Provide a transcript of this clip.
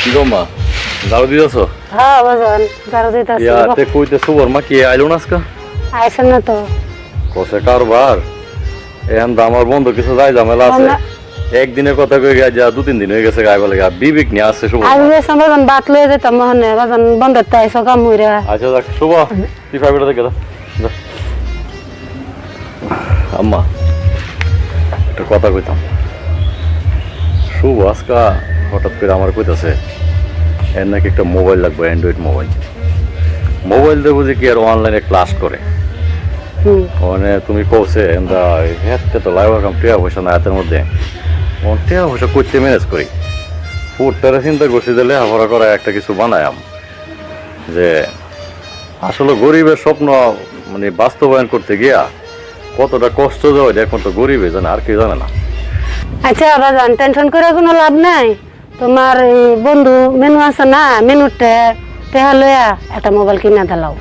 কি গো মা ঝাড়ু দিয়েছ? হ্যাঁ বাজান ঝাড়ু দিতেছি। তে কইতে সুবর মা কি আইলো না আজকে? আইসেন না তো। কসে কারবার এখন তো আমার বন্ধু কিছু যাই ঝামেলা আছে। একদিনের কথা কই গিয়া যা 2-3 দিন হয়ে গেছে গায়ে বলে গা বিবেক নিয়ে আসছে সুবর। আজ গেছিলাম বাজান বাত লয়ে যেতাম মহনে বাজান বন্ধের তো আইসো কাম হইরা। আচ্ছা দেখ শুভ তুই ফাইভটা দেখে দাও। আম্মা একটা কথা কইতাম। শুভ আজকা হঠাৎ করে আমার কইতাছে এর নাকি একটা মোবাইল লাগবে, অ্যান্ড্রয়েড মোবাইল। মোবাইল দেবো যে কি আর অনলাইনে ক্লাস করে মানে তুমি কৌছে হাতে তো লাইভ কাম টিয়া পয়সা না হাতের মধ্যে টিয়া পয়সা করতে ম্যানেজ করি ফুটটারে চিন্তা করছি দিলে হাফরা করা একটা কিছু বানায়াম যে আসলে গরিবের স্বপ্ন মানে বাস্তবায়ন করতে গিয়া কতটা কষ্ট দেওয়া এখন তো গরিবে জানে আর কি জানে না। আচ্ছা বাজান টেনশন করে কোনো লাভ নাই। তোমার এই বন্ধু মেনু আছে না, মেনুতে টেহা লইয়া একটা মোবাইল কিনা দিলাও।